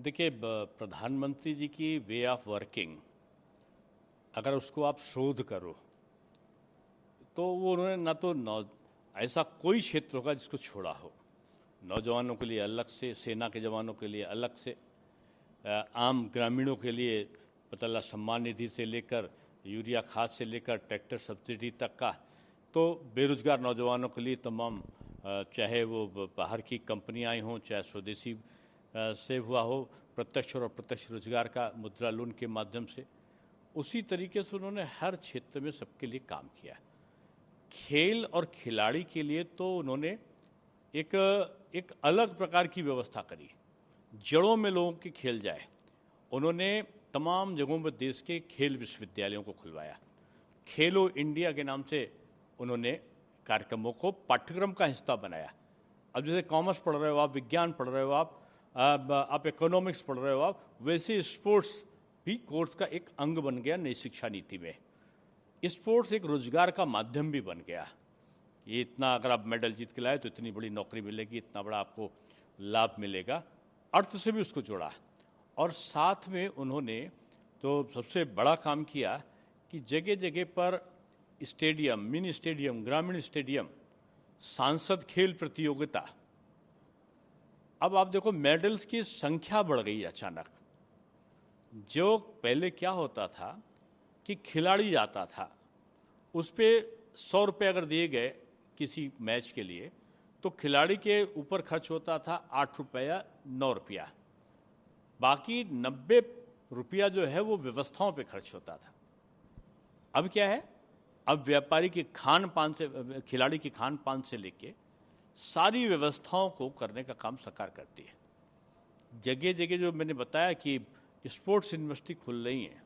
देखिए, प्रधानमंत्री जी की वे ऑफ वर्किंग अगर उसको आप शोध करो तो वो उन्होंने ना तो ऐसा कोई क्षेत्र होगा जिसको छोड़ा हो। नौजवानों के लिए अलग से, सेना के जवानों के लिए अलग से, आम ग्रामीणों के लिए पता सम्मान निधि से लेकर यूरिया खाद से लेकर ट्रैक्टर सब्सिडी तक का, तो बेरोजगार नौजवानों के लिए तमाम, चाहे वो बाहर की कंपनियां आई हों, चाहे स्वदेशी से हुआ हो, प्रत्यक्ष और अप्रत्यक्ष रोजगार का मुद्रा लोन के माध्यम से, उसी तरीके से उन्होंने हर क्षेत्र में सबके लिए काम किया। खेल और खिलाड़ी के लिए तो उन्होंने एक अलग प्रकार की व्यवस्था करी, जड़ों में लोगों के खेल जाए। उन्होंने तमाम जगहों पर देश के खेल विश्वविद्यालयों को खुलवाया। खेलो इंडिया के नाम से उन्होंने कार्यक्रमों को पाठ्यक्रम का हिस्सा बनाया। अब जैसे कॉमर्स पढ़ रहे हो आप, विज्ञान पढ़ रहे हो आप इकोनॉमिक्स पढ़ रहे हो आप, वैसे स्पोर्ट्स भी कोर्स का एक अंग बन गया नई शिक्षा नीति में। स्पोर्ट्स एक रोजगार का माध्यम भी बन गया। ये इतना अगर आप मेडल जीत के लाए तो इतनी बड़ी नौकरी मिलेगी, इतना बड़ा आपको लाभ मिलेगा। अर्थ से भी उसको जोड़ा, और साथ में उन्होंने तो सबसे बड़ा काम किया कि जगह जगह पर स्टेडियम, मिनी स्टेडियम, ग्रामीण स्टेडियम, सांसद खेल प्रतियोगिता। अब आप देखो, मेडल्स की संख्या बढ़ गई अचानक। जो पहले क्या होता था कि खिलाड़ी जाता था, उस पर 100 रुपये अगर दिए गए किसी मैच के लिए, तो खिलाड़ी के ऊपर खर्च होता था 8 रुपये या 9 रुपया, बाकी 90 रुपया जो है वो व्यवस्थाओं पे खर्च होता था। अब क्या है, अब व्यापारी के खान पान से, खिलाड़ी के खान पान से लेके सारी व्यवस्थाओं को करने का काम सरकार करती है। जगह जगह जो मैंने बताया कि स्पोर्ट्स यूनिवर्सिटी खुल रही हैं,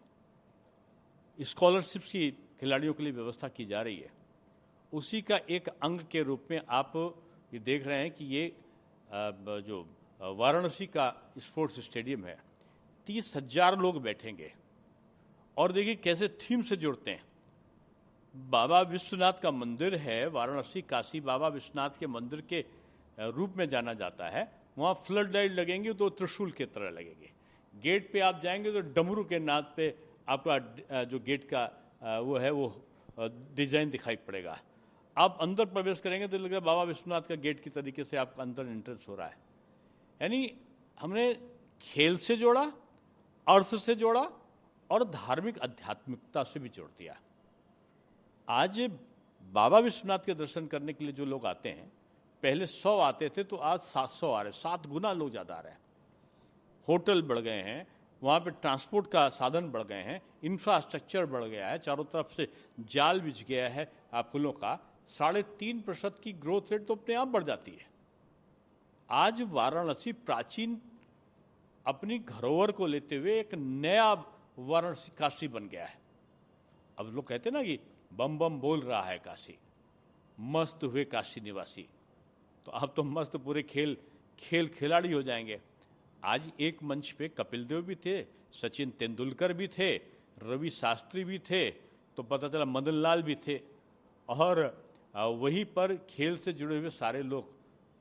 स्कॉलरशिप्स की खिलाड़ियों के लिए व्यवस्था की जा रही है, उसी का एक अंग के रूप में आप ये देख रहे हैं कि ये जो वाराणसी का स्पोर्ट्स स्टेडियम है, 30,000 लोग बैठेंगे। और देखिए कैसे थीम से जुड़ते हैं। बाबा विश्वनाथ का मंदिर है वाराणसी, काशी बाबा विश्वनाथ के मंदिर के रूप में जाना जाता है। वहाँ फ्लड लाइट लगेंगे तो त्रिशूल की तरह लगेंगे। गेट पे आप जाएंगे तो डमरू के नाद पे आपका जो गेट का वो है वो डिजाइन दिखाई पड़ेगा। आप अंदर प्रवेश करेंगे तो लगेगा बाबा विश्वनाथ का गेट की तरीके से आपका अंदर एंट्रेंस हो रहा है। यानी हमने खेल से जोड़ा, अर्थ से जोड़ा, और धार्मिक आध्यात्मिकता से भी जोड़ दिया। आज बाबा विश्वनाथ के दर्शन करने के लिए जो लोग आते हैं, पहले 100 आते थे तो आज 700 आ रहे, 7 गुना लोग ज़्यादा आ रहे हैं। होटल बढ़ गए हैं, वहाँ पे ट्रांसपोर्ट का साधन बढ़ गए हैं, इंफ्रास्ट्रक्चर बढ़ गया है, चारों तरफ से जाल बिछ गया है फूलों का। 3.5% की ग्रोथ रेट तो अपने आप बढ़ जाती है। आज वाराणसी प्राचीन अपनी धरोहर को लेते हुए एक नया वाराणसी काशी बन गया है। अब लोग कहते हैं ना कि बम बम बोल रहा है काशी, मस्त हुए काशी निवासी। तो अब तो मस्त पूरे खेल खिलाड़ी हो जाएंगे। आज एक मंच पे कपिल देव भी थे, सचिन तेंदुलकर भी थे, रवि शास्त्री भी थे, तो पता चला मदन लाल भी थे, और वहीं पर खेल से जुड़े हुए सारे लोग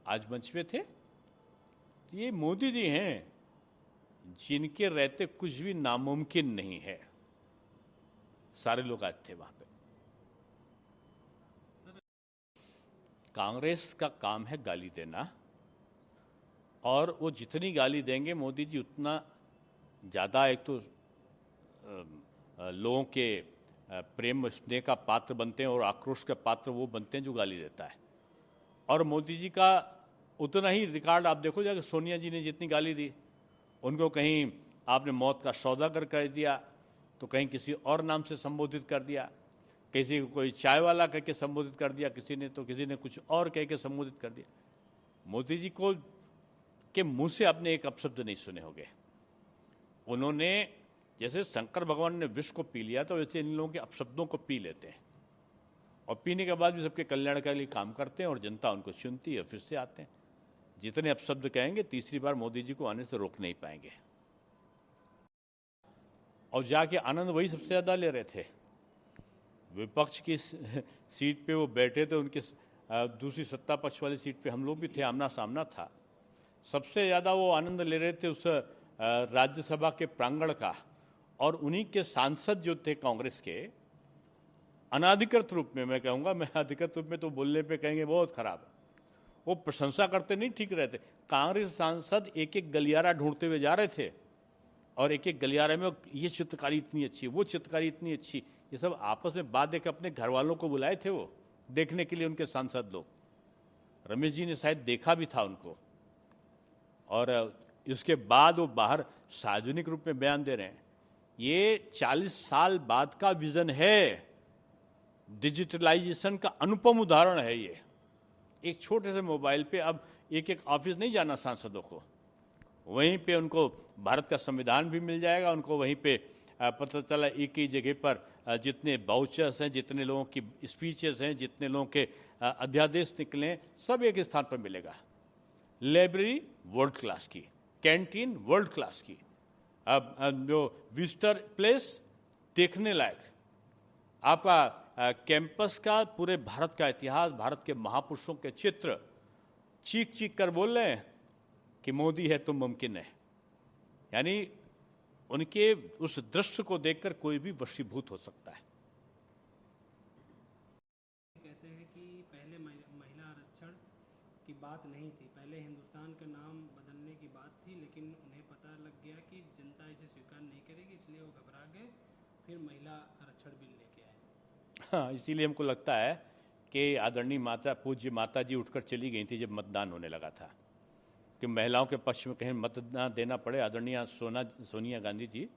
आज मंच पे थे। तो ये मोदी जी हैं जिनके रहते कुछ भी नामुमकिन नहीं है। सारे लोग आज थे वहां पे। कांग्रेस का काम है गाली देना, और वो जितनी गाली देंगे मोदी जी उतना ज़्यादा एक तो लोगों के प्रेम स्नेह का पात्र बनते हैं, और आक्रोश का पात्र वो बनते हैं जो गाली देता है। और मोदी जी का उतना ही रिकॉर्ड आप देखो जाके, सोनिया जी ने जितनी गाली दी, उनको कहीं आपने मौत का सौदागर कर दिया, तो कहीं किसी और नाम से संबोधित कर दिया, किसी को कोई चाय वाला कह के संबोधित कर दिया, किसी ने कुछ और कह के संबोधित कर दिया। मोदी जी को के मुंह से आपने एक अपशब्द नहीं सुने होंगे। उन्होंने जैसे शंकर भगवान ने विष को पी लिया, तो वैसे इन लोगों के अपशब्दों को पी लेते हैं, और पीने के बाद भी सबके कल्याण के लिए काम करते हैं, और जनता उनको चुनती है, फिर से आते हैं। जितने अपशब्द कहेंगे, तीसरी बार मोदी जी को आने से रोक नहीं पाएंगे। और जाके आनंद वही सबसे ज़्यादा ले रहे थे। विपक्ष की सीट पे वो बैठे थे, उनके दूसरी सत्ता पक्ष वाली सीट पे हम लोग भी थे, आमना सामना था। सबसे ज़्यादा वो आनंद ले रहे थे उस राज्यसभा के प्रांगण का और उन्हीं के सांसद जो थे कांग्रेस के, अनाधिकृत रूप में, मैं कहूँगा, मैं अधिकृत रूप में तो बोलने पे कहेंगे बहुत खराब है, वो प्रशंसा करते नहीं ठीक रहते। कांग्रेस सांसद एक एक गलियारा ढूंढते हुए जा रहे थे और एक एक गलियारे में ये चित्रकारी इतनी अच्छी, वो चित्रकारी इतनी अच्छी, ये सब आपस में बात देकर अपने घर वालों को बुलाए थे वो देखने के लिए, उनके सांसद लोग। रमेश जी ने शायद देखा भी था उनको, और इसके बाद वो बाहर सार्वजनिक रूप में बयान दे रहे हैं। ये 40 साल बाद का विजन है, डिजिटलाइजेशन का अनुपम उदाहरण है ये। एक छोटे से मोबाइल पे अब एक एक ऑफिस नहीं जाना सांसदों को, वहीं पे उनको भारत का संविधान भी मिल जाएगा, उनको वहीं पे पता चला एक ही जगह पर जितने बाउचर्स हैं, जितने लोगों की स्पीचेस हैं, जितने लोगों के अध्यादेश निकले, सब एक स्थान पर मिलेगा। लाइब्रेरी वर्ल्ड क्लास की, कैंटीन वर्ल्ड क्लास की, अब जो विजिटर प्लेस देखने लायक, आपका कैंपस का पूरे भारत का इतिहास, भारत के महापुरुषों के चित्र चीख चीख कर बोल रहे हैं कि मोदी है तो मुमकिन है। यानी उनके उस दृश्य को देखकर कोई भी वशीभूत हो सकता है। कहते हैं कि पहले महिला आरक्षण की बात नहीं थी, पहले हिंदुस्तान का नाम बदलने की बात थी, लेकिन उन्हें पता लग गया कि जनता इसे स्वीकार नहीं करेगी, इसलिए वो घबरा गए, फिर महिला आरक्षण बिल लेके आए। हाँ, इसीलिए हमको लगता है कि आदरणीय माता, पूज्य माता जी उठकर चली गई थी जब मतदान होने लगा था, कि महिलाओं के पक्ष में कहीं मतदान देना पड़े। आदरणीय सोनिया गांधी जी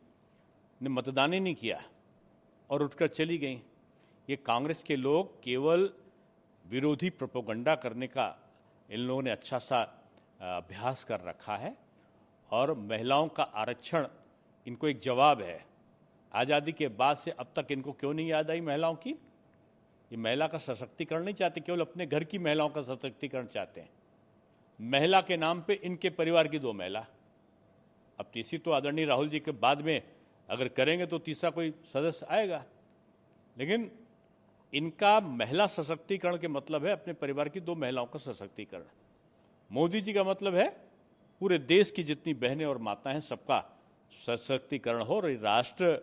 ने मतदान ही नहीं किया और उठकर चली गई। ये कांग्रेस के लोग केवल विरोधी प्रोपेगेंडा करने का इन लोगों ने अच्छा सा अभ्यास कर रखा है, और महिलाओं का आरक्षण इनको एक जवाब है। आज़ादी के बाद से अब तक इनको क्यों नहीं याद आई महिलाओं की? ये महिला का सशक्तिकरण नहीं चाहते, केवल अपने घर की महिलाओं का सशक्तिकरण चाहते हैं। महिला के नाम पे इनके परिवार की 2 महिला, अब तीसरी तो आदरणीय राहुल जी के बाद में अगर करेंगे तो तीसरा कोई सदस्य आएगा, लेकिन इनका महिला सशक्तिकरण के मतलब है अपने परिवार की 2 महिलाओं का सशक्तिकरण। मोदी जी का मतलब है पूरे देश की जितनी बहनें और माताएं हैं सबका सशक्तिकरण हो, और राष्ट्र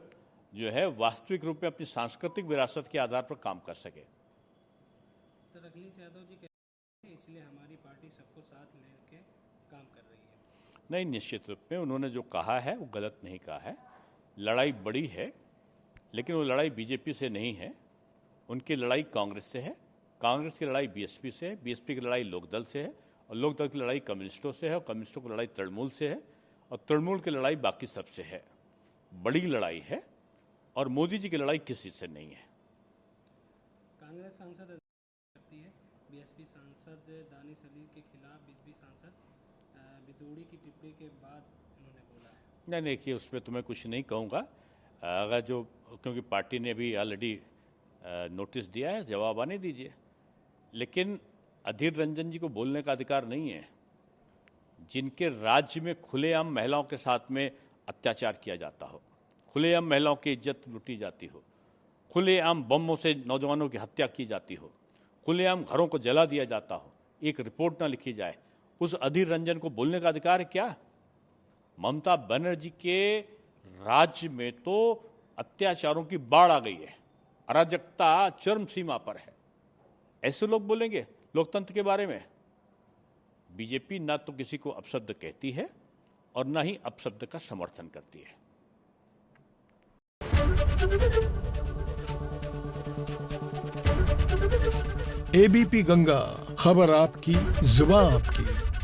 जो है वास्तविक रूप में अपनी सांस्कृतिक विरासत के आधार पर काम कर सके। सर, अखिलेश यादव जी कहते हैं इसलिए हमारी पार्टी सबको साथ लेकर काम कर रही है। नहीं, निश्चित रूप में उन्होंने जो कहा है वो गलत नहीं कहा है। लड़ाई बड़ी है, लेकिन वो लड़ाई बीजेपी से नहीं है, उनकी लड़ाई कांग्रेस से है, कांग्रेस की लड़ाई बीएसपी से है, बीएसपी की लड़ाई लोकदल से है, और लोकदल की लड़ाई कम्युनिस्टों से है, और कम्युनिस्टों की लड़ाई तृणमूल से है, और तृणमूल की लड़ाई बाकी सबसे है। बड़ी लड़ाई है, और मोदी जी की लड़ाई किसी से नहीं है। कांग्रेस सांसद करती है, बीएसपी सांसद दानिश अली के खिलाफ बीजेपी सांसद बिदोड़ी की टिप्पणी के बाद उन्होंने बोला है। नहीं, देखिए उसमें तो मैं कुछ नहीं कहूँगा, अगर जो, क्योंकि पार्टी ने भी ऑलरेडी नोटिस दिया है, जवाब आने दीजिए। लेकिन अधीर रंजन जी को बोलने का अधिकार नहीं है। जिनके राज्य में खुलेआम महिलाओं के साथ में अत्याचार किया जाता हो, खुलेआम महिलाओं की इज्जत लूटी जाती हो, खुलेआम बमों से नौजवानों की हत्या की जाती हो, खुलेआम घरों को जला दिया जाता हो, एक रिपोर्ट ना लिखी जाए, उस अधीर रंजन को बोलने का अधिकार है क्या? ममता बनर्जी के राज्य में तो अत्याचारों की बाढ़ आ गई है, अराजकता चरम सीमा पर है। ऐसे लोग बोलेंगे लोकतंत्र के बारे में? बीजेपी ना तो किसी को अपशब्द कहती है और ना ही अपशब्द का समर्थन करती है। एबीपी गंगा, खबर आपकी, जुबान आपकी।